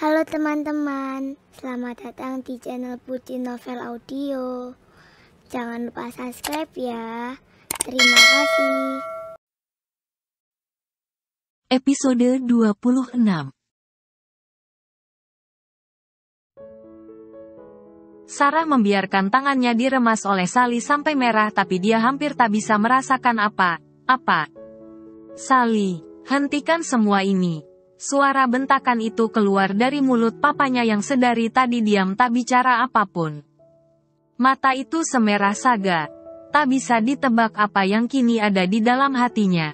Halo teman-teman, selamat datang di channel Putri Novel Audio. Jangan lupa subscribe ya. Terima kasih. Episode 26. Sarah membiarkan tangannya diremas oleh Sally sampai merah, tapi dia hampir tak bisa merasakan apa. Sally, hentikan semua ini. Suara bentakan itu keluar dari mulut papanya yang sedari tadi diam tak bicara apapun. Mata itu semerah saga. Tak bisa ditebak apa yang kini ada di dalam hatinya.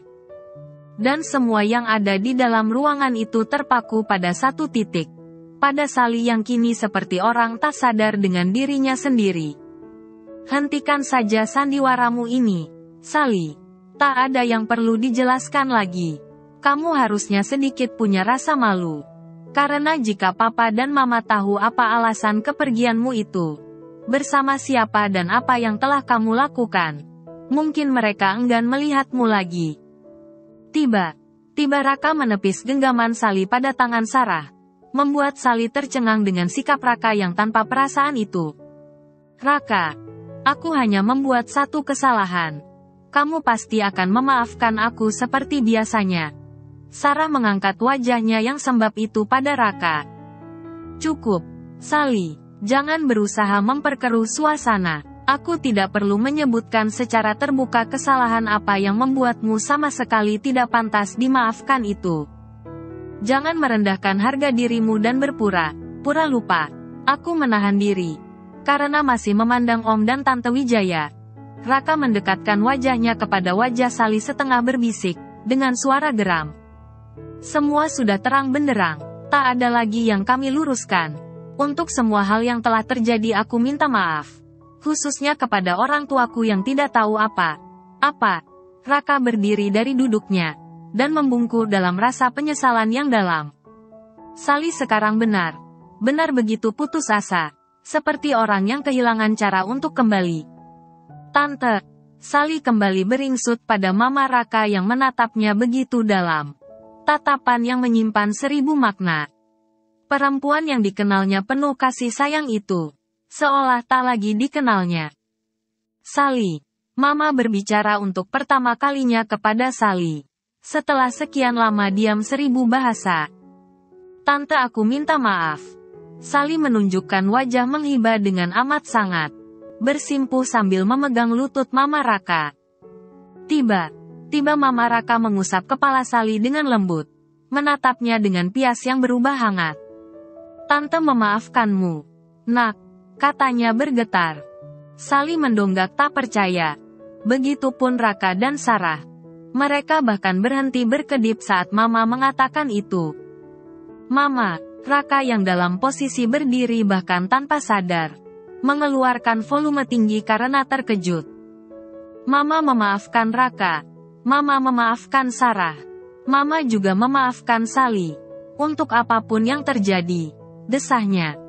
Dan semua yang ada di dalam ruangan itu terpaku pada satu titik. Pada Sally yang kini seperti orang tak sadar dengan dirinya sendiri. Hentikan saja sandiwaramu ini, Sally. Tak ada yang perlu dijelaskan lagi. Kamu harusnya sedikit punya rasa malu. Karena jika papa dan mama tahu apa alasan kepergianmu itu, bersama siapa dan apa yang telah kamu lakukan, mungkin mereka enggan melihatmu lagi. Tiba Raka menepis genggaman Sally pada tangan Sarah, membuat Sally tercengang dengan sikap Raka yang tanpa perasaan itu. Raka, aku hanya membuat satu kesalahan. Kamu pasti akan memaafkan aku seperti biasanya. Sarah mengangkat wajahnya yang sembab itu pada Raka. Cukup, Sally, jangan berusaha memperkeruh suasana. Aku tidak perlu menyebutkan secara terbuka kesalahan apa yang membuatmu sama sekali tidak pantas dimaafkan itu. Jangan merendahkan harga dirimu dan berpura-pura lupa. Aku menahan diri. Karena masih memandang Om dan Tante Wijaya. Raka mendekatkan wajahnya kepada wajah Sally setengah berbisik, dengan suara geram. Semua sudah terang benderang, tak ada lagi yang kami luruskan. Untuk semua hal yang telah terjadi aku minta maaf. Khususnya kepada orang tuaku yang tidak tahu apa. Raka berdiri dari duduknya, dan membungkuk dalam rasa penyesalan yang dalam. Sally sekarang benar begitu putus asa, seperti orang yang kehilangan cara untuk kembali. Tante, Sally kembali beringsut pada Mama Raka yang menatapnya begitu dalam. Tatapan yang menyimpan 1000 makna. Perempuan yang dikenalnya penuh kasih sayang itu, seolah tak lagi dikenalnya. Sally, Mama berbicara untuk pertama kalinya kepada Sally. Setelah sekian lama diam 1000 bahasa. Tante, aku minta maaf. Sally menunjukkan wajah menghibah dengan amat sangat. Bersimpuh sambil memegang lutut Mama Raka. Tiba Mama Raka mengusap kepala Sally dengan lembut. Menatapnya dengan pias yang berubah hangat. Tante memaafkanmu, nak, katanya bergetar. Sally mendonggak tak percaya. Begitupun Raka dan Sarah. Mereka bahkan berhenti berkedip saat Mama mengatakan itu. Mama, Raka yang dalam posisi berdiri bahkan tanpa sadar, mengeluarkan volume tinggi karena terkejut. Mama memaafkan Raka. Mama memaafkan Sarah. Mama juga memaafkan Sally. Untuk apapun yang terjadi, desahnya.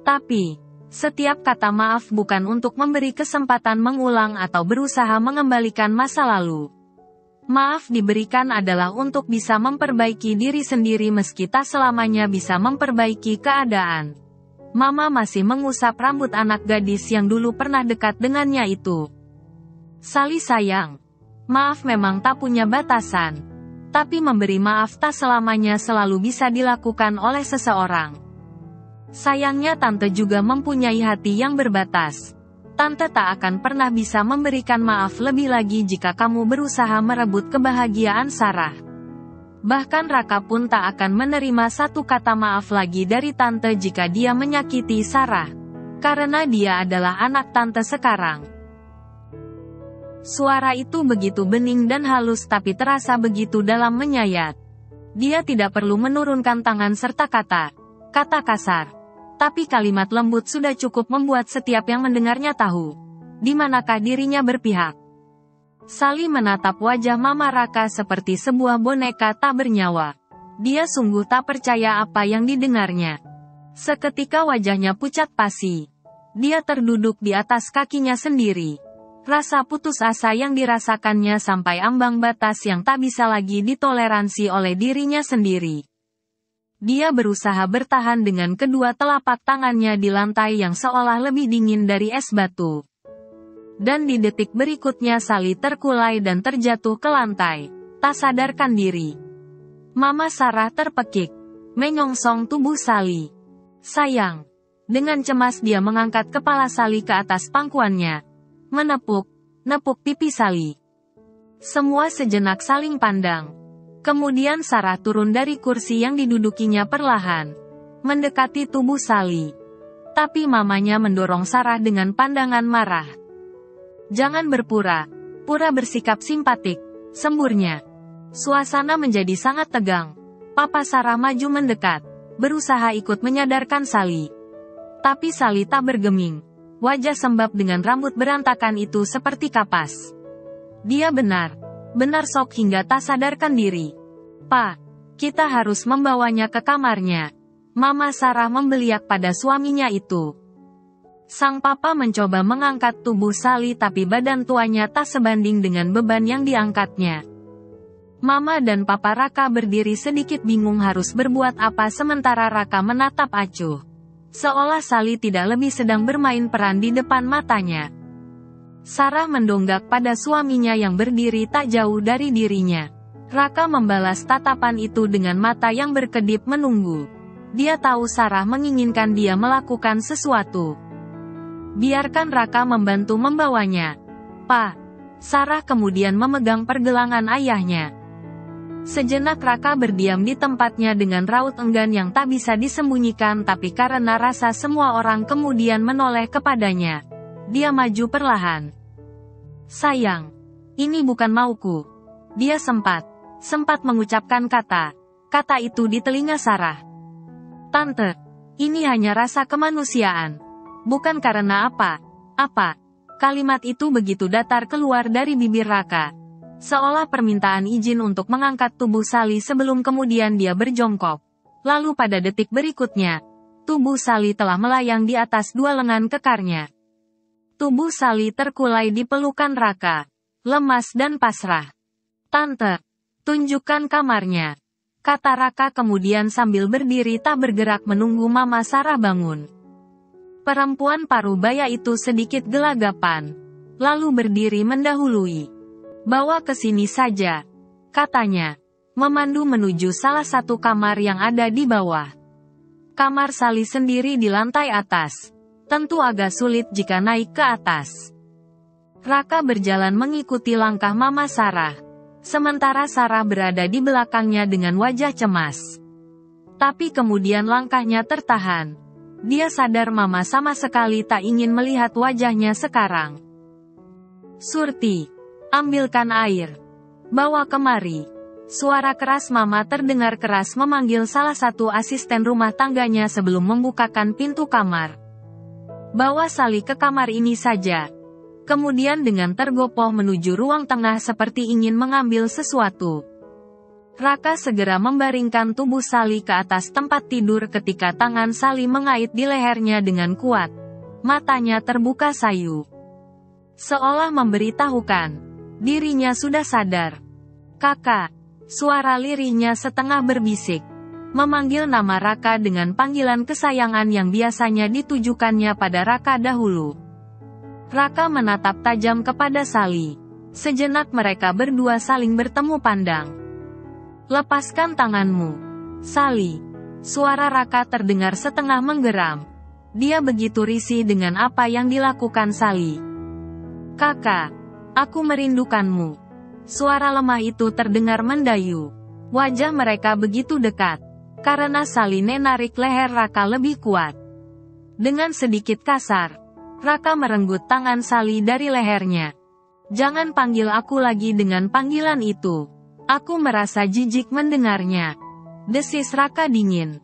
Tapi, setiap kata maaf bukan untuk memberi kesempatan mengulang atau berusaha mengembalikan masa lalu. Maaf diberikan adalah untuk bisa memperbaiki diri sendiri meski tak selamanya bisa memperbaiki keadaan. Mama masih mengusap rambut anak gadis yang dulu pernah dekat dengannya itu. Sally sayang. Maaf memang tak punya batasan. Tapi memberi maaf tak selamanya selalu bisa dilakukan oleh seseorang. Sayangnya Tante juga mempunyai hati yang berbatas. Tante tak akan pernah bisa memberikan maaf lebih lagi jika kamu berusaha merebut kebahagiaan Sarah. Bahkan Raka pun tak akan menerima satu kata maaf lagi dari Tante jika dia menyakiti Sarah. Karena dia adalah anak Tante sekarang. Suara itu begitu bening dan halus tapi terasa begitu dalam menyayat. Dia tidak perlu menurunkan tangan serta kata kasar. Tapi kalimat lembut sudah cukup membuat setiap yang mendengarnya tahu di manakah dirinya berpihak. Sally menatap wajah Mama Raka seperti sebuah boneka tak bernyawa. Dia sungguh tak percaya apa yang didengarnya. Seketika wajahnya pucat pasi. Dia terduduk di atas kakinya sendiri. Rasa putus asa yang dirasakannya sampai ambang batas yang tak bisa lagi ditoleransi oleh dirinya sendiri. Dia berusaha bertahan dengan kedua telapak tangannya di lantai yang seolah lebih dingin dari es batu. Dan di detik berikutnya Sally terkulai dan terjatuh ke lantai, tak sadarkan diri. Mama Sarah terpekik, menyongsong tubuh Sally. Sayang. Dengan cemas dia mengangkat kepala Sally ke atas pangkuannya. Menepuk pipi Sally. Semua sejenak saling pandang. Kemudian Sarah turun dari kursi yang didudukinya perlahan, mendekati tubuh Sally. Tapi mamanya mendorong Sarah dengan pandangan marah. "Jangan berpura-pura bersikap simpatik," semburnya. Suasana menjadi sangat tegang. Papa Sarah maju mendekat, berusaha ikut menyadarkan Sally. Tapi Sally tak bergeming. Wajah sembab dengan rambut berantakan itu seperti kapas. Dia benar sok hingga tak sadarkan diri. "Pa, kita harus membawanya ke kamarnya." Mama Sarah membeliak pada suaminya itu. Sang papa mencoba mengangkat tubuh Sally tapi badan tuanya tak sebanding dengan beban yang diangkatnya. Mama dan Papa Raka berdiri sedikit bingung harus berbuat apa sementara Raka menatap acuh. Seolah Sally tidak lebih sedang bermain peran di depan matanya. Sarah mendonggak pada suaminya yang berdiri tak jauh dari dirinya. Raka membalas tatapan itu dengan mata yang berkedip menunggu. Dia tahu Sarah menginginkan dia melakukan sesuatu. "Biarkan Raka membantu membawanya, Pa." Sarah kemudian memegang pergelangan ayahnya. Sejenak Raka berdiam di tempatnya dengan raut enggan yang tak bisa disembunyikan tapi karena rasa semua orang kemudian menoleh kepadanya. Dia maju perlahan. "Sayang, ini bukan mauku." Dia sempat mengucapkan kata itu di telinga Sarah. "Tante, ini hanya rasa kemanusiaan. Bukan karena apa." Kalimat itu begitu datar keluar dari bibir Raka. Seolah permintaan izin untuk mengangkat tubuh Sally sebelum kemudian dia berjongkok. Lalu pada detik berikutnya, tubuh Sally telah melayang di atas dua lengan kekarnya. Tubuh Sally terkulai di pelukan Raka, lemas dan pasrah. "Tante, tunjukkan kamarnya," kata Raka kemudian sambil berdiri tak bergerak menunggu Mama Sarah bangun. Perempuan parubaya itu sedikit gelagapan, lalu berdiri mendahului. "Bawa ke sini saja," katanya, memandu menuju salah satu kamar yang ada di bawah. Kamar Sally sendiri di lantai atas. Tentu agak sulit jika naik ke atas. Raka berjalan mengikuti langkah Mama Sarah. Sementara Sarah berada di belakangnya dengan wajah cemas. Tapi kemudian langkahnya tertahan. Dia sadar Mama sama sekali tak ingin melihat wajahnya sekarang. "Surti, ambilkan air. Bawa kemari." Suara keras Mama terdengar keras memanggil salah satu asisten rumah tangganya sebelum membukakan pintu kamar. "Bawa Sally ke kamar ini saja." Kemudian dengan tergopoh menuju ruang tengah seperti ingin mengambil sesuatu. Raka segera membaringkan tubuh Sally ke atas tempat tidur ketika tangan Sally mengait di lehernya dengan kuat. Matanya terbuka sayu. Seolah memberitahukan, dirinya sudah sadar. "Kakak." Suara lirihnya setengah berbisik. Memanggil nama Raka dengan panggilan kesayangan yang biasanya ditujukannya pada Raka dahulu. Raka menatap tajam kepada Sally. Sejenak mereka berdua saling bertemu pandang. "Lepaskan tanganmu, Sally." Suara Raka terdengar setengah menggeram. Dia begitu risih dengan apa yang dilakukan Sally. "Kakak, aku merindukanmu." Suara lemah itu terdengar mendayu. Wajah mereka begitu dekat. Karena Sally menarik leher Raka lebih kuat. Dengan sedikit kasar, Raka merenggut tangan Sally dari lehernya. "Jangan panggil aku lagi dengan panggilan itu. Aku merasa jijik mendengarnya." Desis Raka dingin.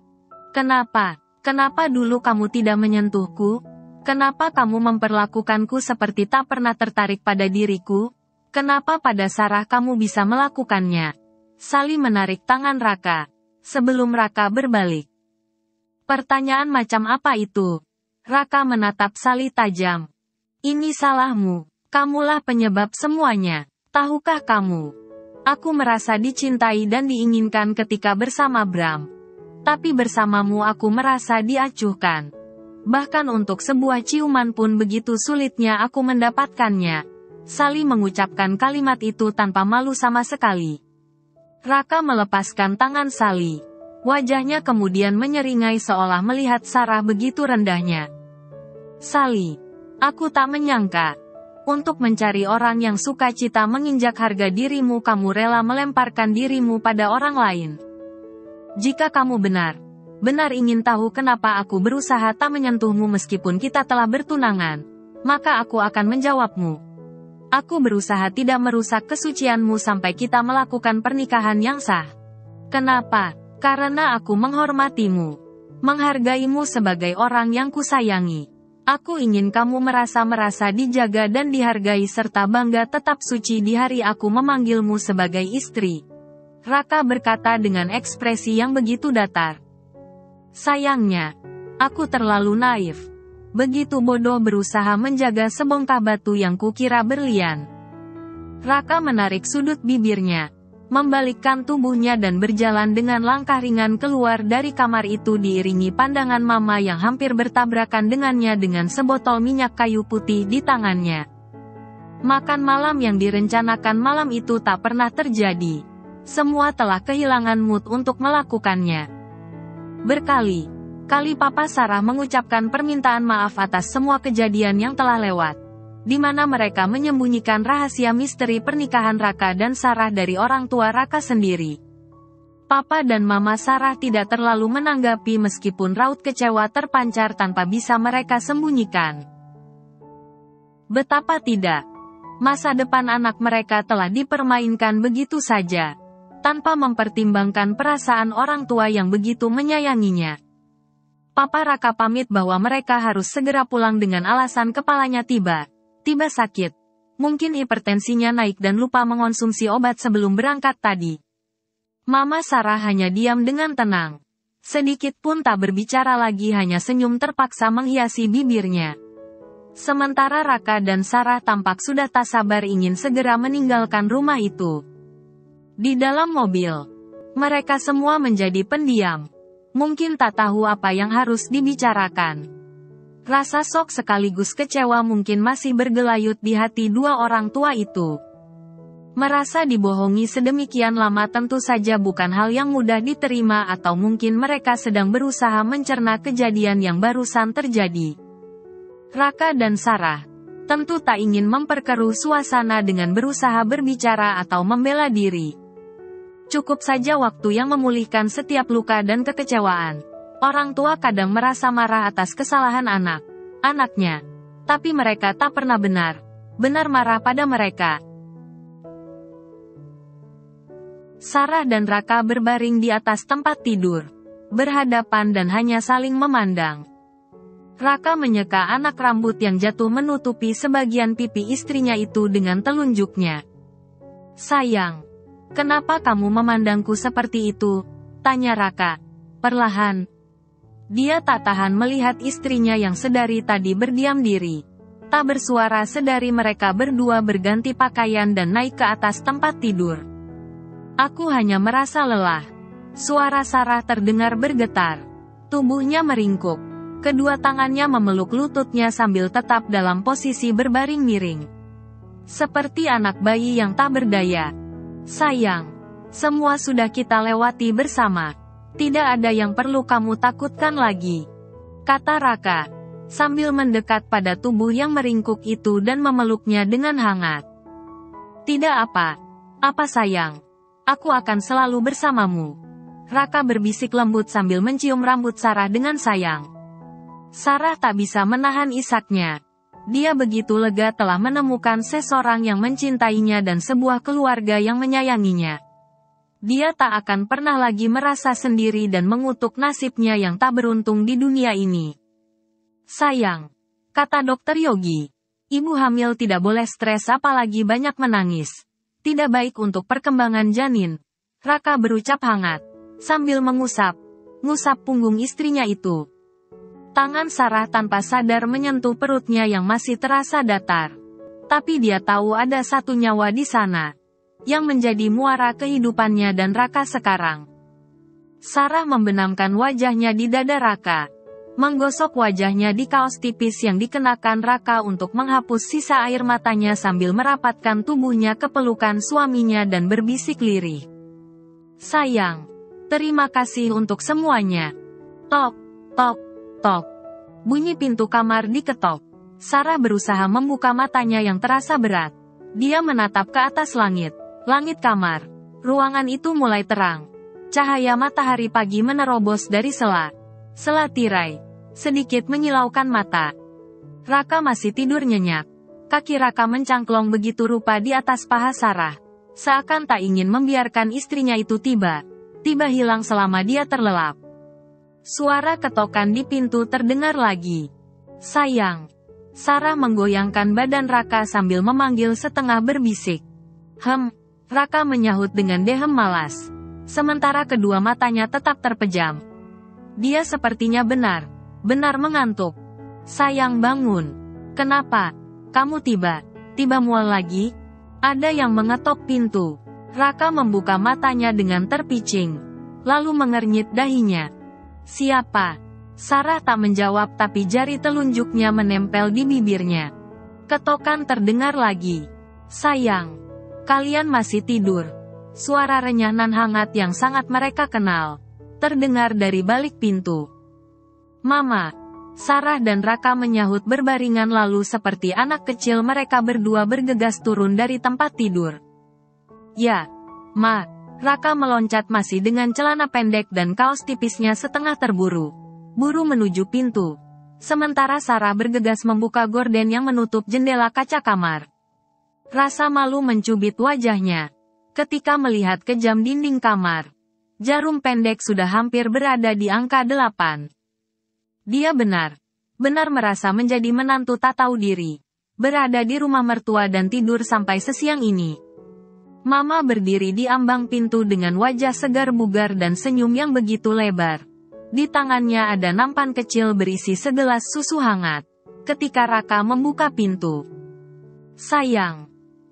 Kenapa dulu kamu tidak menyentuhku? Kenapa kamu memperlakukanku seperti tak pernah tertarik pada diriku? Kenapa pada Sarah kamu bisa melakukannya?" Sally menarik tangan Raka. Sebelum Raka berbalik. "Pertanyaan macam apa itu?" Raka menatap Sally tajam. "Ini salahmu. Kamulah penyebab semuanya. Tahukah kamu? Aku merasa dicintai dan diinginkan ketika bersama Bram. Tapi bersamamu aku merasa diacuhkan. Bahkan untuk sebuah ciuman pun begitu sulitnya aku mendapatkannya. Sally mengucapkan kalimat itu tanpa malu sama sekali. Raka melepaskan tangan Sally. Wajahnya kemudian menyeringai seolah melihat Sarah begitu rendahnya. Sally, aku tak menyangka. Untuk mencari orang yang sukacita menginjak harga dirimu kamu rela melemparkan dirimu pada orang lain. Jika kamu benar ingin tahu kenapa aku berusaha tak menyentuhmu meskipun kita telah bertunangan, maka aku akan menjawabmu. Aku berusaha tidak merusak kesucianmu sampai kita melakukan pernikahan yang sah. Kenapa? Karena aku menghormatimu. Menghargaimu sebagai orang yang kusayangi. Aku ingin kamu merasa dijaga dan dihargai serta bangga tetap suci di hari aku memanggilmu sebagai istri. Raka berkata dengan ekspresi yang begitu datar. Sayangnya, aku terlalu naif. Begitu bodoh berusaha menjaga sebongkah batu yang kukira berlian. Raka menarik sudut bibirnya, membalikkan tubuhnya dan berjalan dengan langkah ringan keluar dari kamar itu diiringi pandangan Mama yang hampir bertabrakan dengannya dengan sebotol minyak kayu putih di tangannya. Makan malam yang direncanakan malam itu tak pernah terjadi. Semua telah kehilangan mood untuk melakukannya. Berkali-kali Papa Sarah mengucapkan permintaan maaf atas semua kejadian yang telah lewat, di mana mereka menyembunyikan rahasia misteri pernikahan Raka dan Sarah dari orang tua Raka sendiri. Papa dan Mama Sarah tidak terlalu menanggapi meskipun raut kecewa terpancar tanpa bisa mereka sembunyikan. Betapa tidak, masa depan anak mereka telah dipermainkan begitu saja, tanpa mempertimbangkan perasaan orang tua yang begitu menyayanginya. Papa Raka pamit bahwa mereka harus segera pulang dengan alasan kepalanya tiba sakit. Mungkin hipertensinya naik dan lupa mengonsumsi obat sebelum berangkat tadi. Mama Sarah hanya diam dengan tenang. Sedikit pun tak berbicara lagi, hanya senyum terpaksa menghiasi bibirnya. Sementara Raka dan Sarah tampak sudah tak sabar ingin segera meninggalkan rumah itu. Di dalam mobil, mereka semua menjadi pendiam. Mungkin tak tahu apa yang harus dibicarakan. Rasa sok sekaligus kecewa mungkin masih bergelayut di hati dua orang tua itu. Merasa dibohongi sedemikian lama tentu saja bukan hal yang mudah diterima, atau mungkin mereka sedang berusaha mencerna kejadian yang barusan terjadi. Raka dan Sarah tentu tak ingin memperkeruh suasana dengan berusaha berbicara atau membela diri. Cukup saja waktu yang memulihkan setiap luka dan kekecewaan. Orang tua kadang merasa marah atas kesalahan anaknya. Tapi mereka tak pernah benar marah pada mereka. Sarah dan Raka berbaring di atas tempat tidur, berhadapan dan hanya saling memandang. Raka menyeka anak rambut yang jatuh menutupi sebagian pipi istrinya itu dengan telunjuknya. Sayang, kenapa kamu memandangku seperti itu? Tanya Raka, perlahan. Dia tak tahan melihat istrinya yang sedari tadi berdiam diri. Tak bersuara sedari mereka berdua berganti pakaian dan naik ke atas tempat tidur. Aku hanya merasa lelah. Suara Sarah terdengar bergetar. Tubuhnya meringkuk. Kedua tangannya memeluk lututnya sambil tetap dalam posisi berbaring miring. Seperti anak bayi yang tak berdaya. Sayang, semua sudah kita lewati bersama. Tidak ada yang perlu kamu takutkan lagi, kata Raka, sambil mendekat pada tubuh yang meringkuk itu dan memeluknya dengan hangat. Tidak apa sayang, aku akan selalu bersamamu. Raka berbisik lembut sambil mencium rambut Sarah dengan sayang. Sarah tak bisa menahan isaknya. Dia begitu lega telah menemukan seseorang yang mencintainya dan sebuah keluarga yang menyayanginya. Dia tak akan pernah lagi merasa sendiri dan mengutuk nasibnya yang tak beruntung di dunia ini. Sayang, kata Dokter Yogi, ibu hamil tidak boleh stres apalagi banyak menangis. Tidak baik untuk perkembangan janin. Raka berucap hangat, sambil mengusap punggung istrinya itu. Tangan Sarah tanpa sadar menyentuh perutnya yang masih terasa datar. Tapi dia tahu ada satu nyawa di sana yang menjadi muara kehidupannya dan Raka sekarang. Sarah membenamkan wajahnya di dada Raka. Menggosok wajahnya di kaos tipis yang dikenakan Raka untuk menghapus sisa air matanya sambil merapatkan tubuhnya ke pelukan suaminya dan berbisik lirih. Sayang, terima kasih untuk semuanya. Tok, tok, tok. Bunyi pintu kamar diketok. Sarah berusaha membuka matanya yang terasa berat. Dia menatap ke atas langit. Langit kamar. Ruangan itu mulai terang. Cahaya matahari pagi menerobos dari sela tirai, sedikit menyilaukan mata. Raka masih tidur nyenyak. Kaki Raka mencangklong begitu rupa di atas paha Sarah. Seakan tak ingin membiarkan istrinya itu tiba hilang selama dia terlelap. Suara ketokan di pintu terdengar lagi. Sayang. Sarah menggoyangkan badan Raka sambil memanggil setengah berbisik. Raka menyahut dengan dehem malas. Sementara kedua matanya tetap terpejam. Dia sepertinya benar mengantuk. Sayang, bangun. Kenapa? Kamu tiba mual lagi? Ada yang mengetok pintu. Raka membuka matanya dengan terpicing. Lalu mengernyit dahinya. Siapa? Sarah tak menjawab tapi jari telunjuknya menempel di bibirnya. Ketokan terdengar lagi. Sayang. Kalian masih tidur. Suara renyah nan hangat yang sangat mereka kenal terdengar dari balik pintu. Mama. Sarah dan Raka menyahut berbaringan lalu seperti anak kecil mereka berdua bergegas turun dari tempat tidur. Ya, Ma. Raka meloncat masih dengan celana pendek dan kaos tipisnya setengah terburu menuju pintu. Sementara Sarah bergegas membuka gorden yang menutup jendela kaca kamar. Rasa malu mencubit wajahnya ketika melihat ke jam dinding kamar. Jarum pendek sudah hampir berada di angka 8. Dia benar merasa menjadi menantu tak tahu diri. Berada di rumah mertua dan tidur sampai sesiang ini. Mama berdiri di ambang pintu dengan wajah segar bugar dan senyum yang begitu lebar. Di tangannya ada nampan kecil berisi segelas susu hangat. Ketika Raka membuka pintu. Sayang.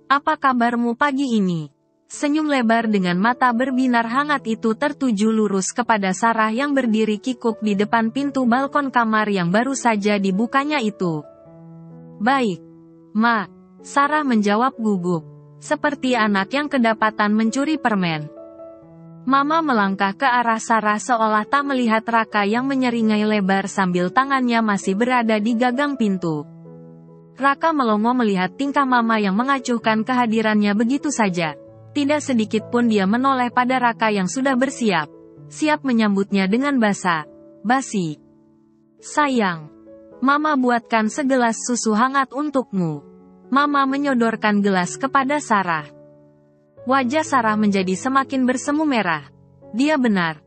Apa kabarmu pagi ini? Senyum lebar dengan mata berbinar hangat itu tertuju lurus kepada Sarah yang berdiri kikuk di depan pintu balkon kamar yang baru saja dibukanya itu. Baik. Ma. Sarah menjawab gugup. Seperti anak yang kedapatan mencuri permen. Mama melangkah ke arah Sarah seolah tak melihat Raka yang menyeringai lebar sambil tangannya masih berada di gagang pintu. Raka melongo melihat tingkah Mama yang mengacuhkan kehadirannya begitu saja. Tidak sedikit pun dia menoleh pada Raka yang sudah siap menyambutnya dengan basa-basi. Sayang. Mama buatkan segelas susu hangat untukmu. Mama menyodorkan gelas kepada Sarah. Wajah Sarah menjadi semakin bersemu merah. Dia benar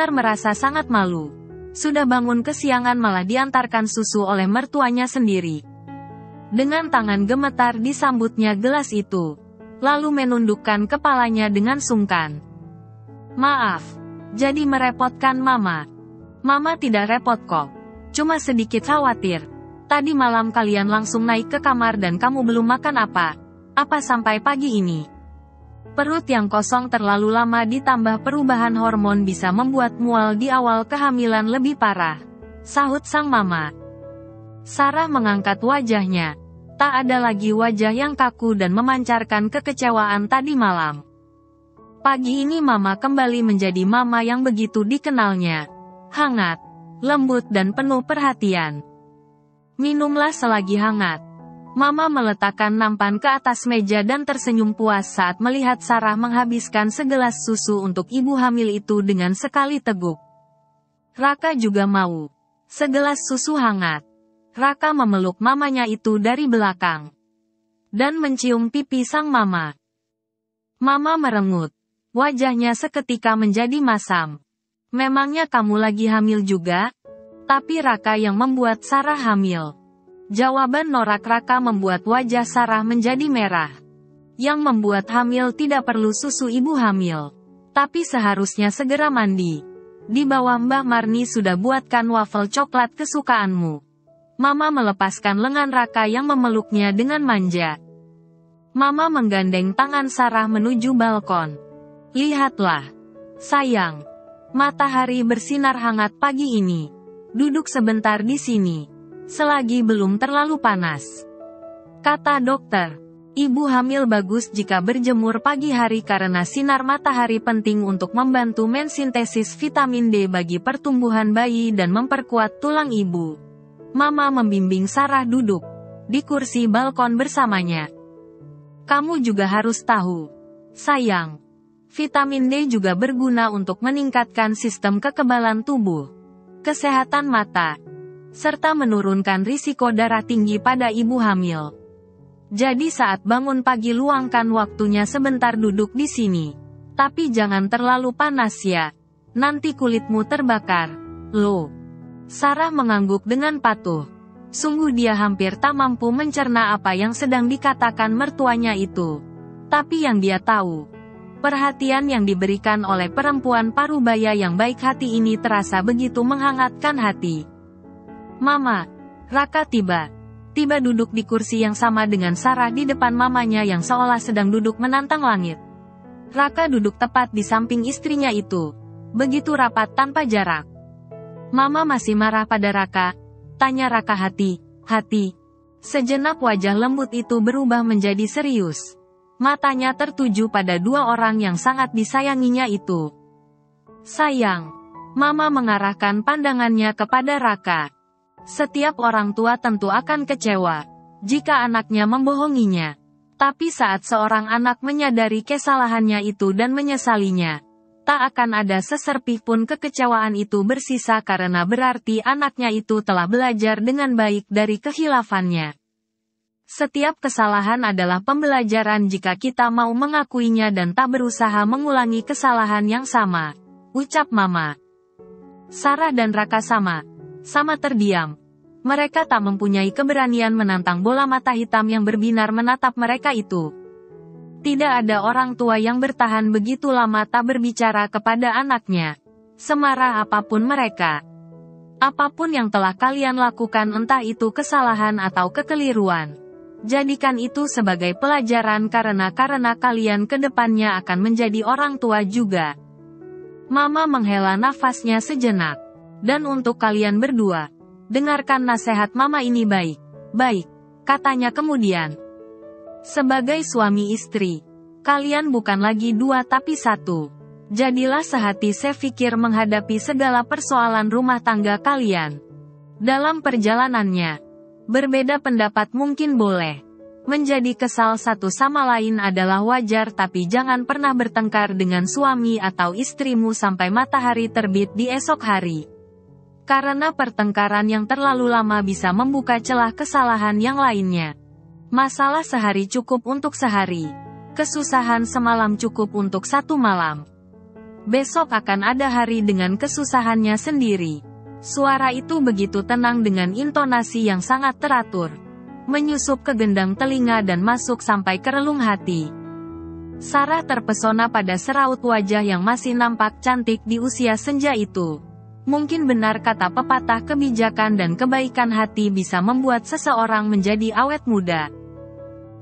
merasa sangat malu. Sudah bangun kesiangan malah diantarkan susu oleh mertuanya sendiri. Dengan tangan gemetar disambutnya gelas itu. Lalu menundukkan kepalanya dengan sungkan. Maaf. Jadi merepotkan Mama. Mama tidak repot kok. Cuma sedikit khawatir. Tadi malam kalian langsung naik ke kamar dan kamu belum makan apa sampai pagi ini. Perut yang kosong terlalu lama ditambah perubahan hormon bisa membuat mual di awal kehamilan lebih parah. Sahut sang Mama. Sarah mengangkat wajahnya. Tak ada lagi wajah yang kaku dan memancarkan kekecewaan tadi malam. Pagi ini Mama kembali menjadi Mama yang begitu dikenalnya. Hangat, lembut dan penuh perhatian. Minumlah selagi hangat. Mama meletakkan nampan ke atas meja dan tersenyum puas saat melihat Sarah menghabiskan segelas susu untuk ibu hamil itu dengan sekali teguk. Raka juga mau segelas susu hangat. Raka memeluk mamanya itu dari belakang. Dan mencium pipi sang Mama. Mama merengut. Wajahnya seketika menjadi masam. Memangnya kamu lagi hamil juga? Tapi Raka yang membuat Sarah hamil. Jawaban norak Raka membuat wajah Sarah menjadi merah. Yang membuat hamil tidak perlu susu ibu hamil. Tapi seharusnya segera mandi. Di bawah Mbah Marni sudah buatkan wafel coklat kesukaanmu. Mama melepaskan lengan Raka yang memeluknya dengan manja. Mama menggandeng tangan Sarah menuju balkon. Lihatlah. Sayang. Matahari bersinar hangat pagi ini. Duduk sebentar di sini. Selagi belum terlalu panas. Kata dokter. Ibu hamil bagus jika berjemur pagi hari karena sinar matahari penting untuk membantu mensintesis vitamin D bagi pertumbuhan bayi dan memperkuat tulang ibu. Mama membimbing Sarah duduk di kursi balkon bersamanya. Kamu juga harus tahu, sayang. Vitamin D juga berguna untuk meningkatkan sistem kekebalan tubuh, kesehatan mata, serta menurunkan risiko darah tinggi pada ibu hamil. Jadi saat bangun pagi luangkan waktunya sebentar duduk di sini. Tapi jangan terlalu panas ya. Nanti kulitmu terbakar. Loh. Sarah mengangguk dengan patuh. Sungguh dia hampir tak mampu mencerna apa yang sedang dikatakan mertuanya itu. Tapi yang dia tahu, perhatian yang diberikan oleh perempuan parubaya yang baik hati ini terasa begitu menghangatkan hati. Mama, Raka tiba duduk di kursi yang sama dengan Sarah di depan mamanya yang seolah sedang duduk menantang langit. Raka duduk tepat di samping istrinya itu. Begitu rapat tanpa jarak. Mama masih marah pada Raka? Tanya Raka hati. Sejenak wajah lembut itu berubah menjadi serius. Matanya tertuju pada dua orang yang sangat disayanginya itu. Sayang. Mama mengarahkan pandangannya kepada Raka. Setiap orang tua tentu akan kecewa jika anaknya membohonginya. Tapi saat seorang anak menyadari kesalahannya itu dan menyesalinya, tak akan ada seserpih pun kekecewaan itu bersisa karena berarti anaknya itu telah belajar dengan baik dari kehilafannya. Setiap kesalahan adalah pembelajaran jika kita mau mengakuinya dan tak berusaha mengulangi kesalahan yang sama, ucap Mama. Sarah dan Raka sama terdiam. Mereka tak mempunyai keberanian menantang bola mata hitam yang berbinar menatap mereka itu. Tidak ada orang tua yang bertahan begitu lama tak berbicara kepada anaknya. Semarah apapun mereka. Apapun yang telah kalian lakukan, entah itu kesalahan atau kekeliruan, jadikan itu sebagai pelajaran karena kalian ke depannya akan menjadi orang tua juga. Mama menghela nafasnya sejenak. Dan untuk kalian berdua, dengarkan nasihat Mama ini baik, katanya kemudian. Sebagai suami istri, kalian bukan lagi dua tapi satu. Jadilah sehati sepikir menghadapi segala persoalan rumah tangga kalian. Dalam perjalanannya, berbeda pendapat mungkin boleh. Menjadi kesal satu sama lain adalah wajar, tapi jangan pernah bertengkar dengan suami atau istrimu sampai matahari terbit di esok hari. Karena pertengkaran yang terlalu lama bisa membuka celah kesalahan yang lainnya. Masalah sehari cukup untuk sehari. Kesusahan semalam cukup untuk satu malam. Besok akan ada hari dengan kesusahannya sendiri. Suara itu begitu tenang dengan intonasi yang sangat teratur. Menyusup ke gendang telinga dan masuk sampai ke relung hati. Sarah terpesona pada seraut wajah yang masih nampak cantik di usia senja itu. Mungkin benar kata pepatah, kebijakan dan kebaikan hati bisa membuat seseorang menjadi awet muda.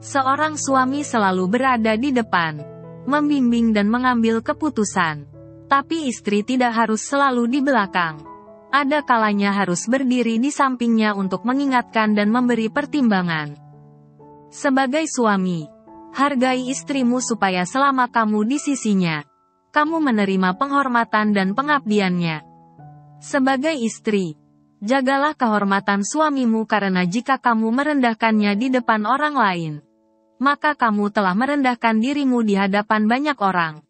Seorang suami selalu berada di depan, membimbing dan mengambil keputusan. Tapi istri tidak harus selalu di belakang. Ada kalanya harus berdiri di sampingnya untuk mengingatkan dan memberi pertimbangan. Sebagai suami, hargai istrimu supaya selama kamu di sisinya, kamu menerima penghormatan dan pengabdiannya. Sebagai istri, jagalah kehormatan suamimu karena jika kamu merendahkannya di depan orang lain, maka kamu telah merendahkan dirimu di hadapan banyak orang.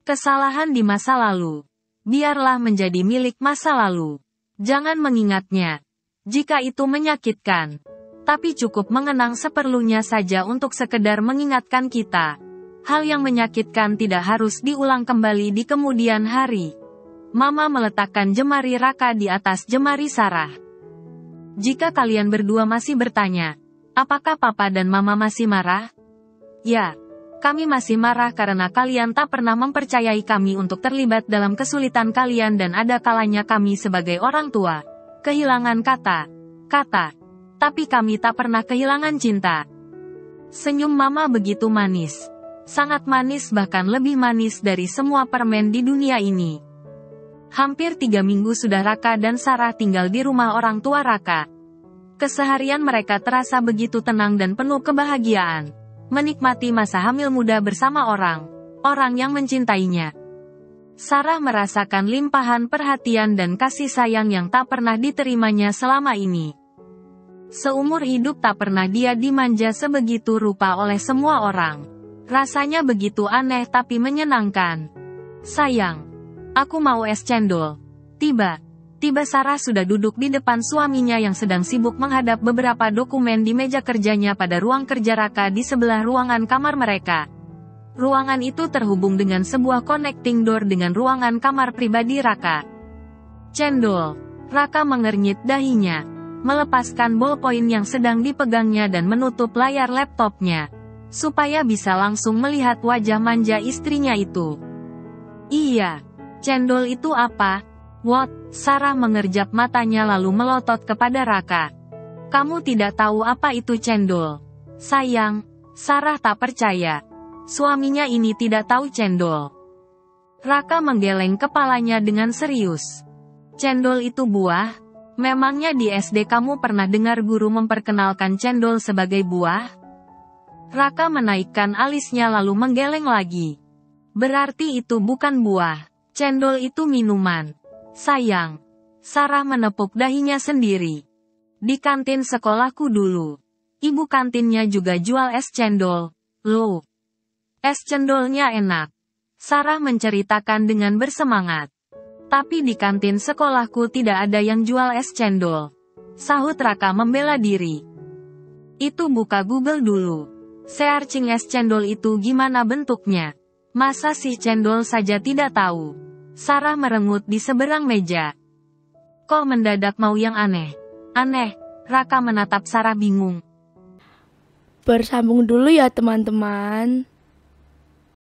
Kesalahan di masa lalu, biarlah menjadi milik masa lalu. Jangan mengingatnya, jika itu menyakitkan. Tapi cukup mengenang seperlunya saja untuk sekedar mengingatkan kita. Hal yang menyakitkan tidak harus diulang kembali di kemudian hari. Mama meletakkan jemari Raka di atas jemari Sarah. Jika kalian berdua masih bertanya, apakah Papa dan Mama masih marah? Ya. Kami masih marah karena kalian tak pernah mempercayai kami untuk terlibat dalam kesulitan kalian dan ada kalanya kami sebagai orang tua kehilangan kata. Tapi kami tak pernah kehilangan cinta. Senyum Mama begitu manis. Sangat manis, bahkan lebih manis dari semua permen di dunia ini. Hampir 3 minggu sudah Raka dan Sarah tinggal di rumah orang tua Raka. Keseharian mereka terasa begitu tenang dan penuh kebahagiaan. Menikmati masa hamil muda bersama orang yang mencintainya. Sarah merasakan limpahan perhatian dan kasih sayang yang tak pernah diterimanya selama ini. Seumur hidup tak pernah dia dimanja sebegitu rupa oleh semua orang. Rasanya begitu aneh tapi menyenangkan. Sayang, aku mau es cendol. Tiba Sarah sudah duduk di depan suaminya yang sedang sibuk menghadap beberapa dokumen di meja kerjanya pada ruang kerja Raka di sebelah ruangan kamar mereka. Ruangan itu terhubung dengan sebuah connecting door dengan ruangan kamar pribadi Raka. Cendol. Raka mengernyit dahinya, melepaskan ballpoint yang sedang dipegangnya dan menutup layar laptopnya, supaya bisa langsung melihat wajah manja istrinya itu. Iya, cendol itu apa? What? Sarah mengerjap matanya lalu melotot kepada Raka. Kamu tidak tahu apa itu cendol? Sayang, Sarah tak percaya. Suaminya ini tidak tahu cendol. Raka menggeleng kepalanya dengan serius. Cendol itu buah? Memangnya di SD kamu pernah dengar guru memperkenalkan cendol sebagai buah? Raka menaikkan alisnya lalu menggeleng lagi. Berarti itu bukan buah. Cendol itu minuman. Sayang. Sarah menepuk dahinya sendiri. Di kantin sekolahku dulu, ibu kantinnya juga jual es cendol. Loh. Es cendolnya enak. Sarah menceritakan dengan bersemangat. Tapi di kantin sekolahku tidak ada yang jual es cendol. Sahut Raka membela diri. Itu buka Google dulu. Searching es cendol itu gimana bentuknya? Masa si cendol saja tidak tahu? Sarah merengut di seberang meja. Kok mendadak mau yang aneh? Aneh, Raka menatap Sarah bingung. Bersambung dulu ya teman-teman.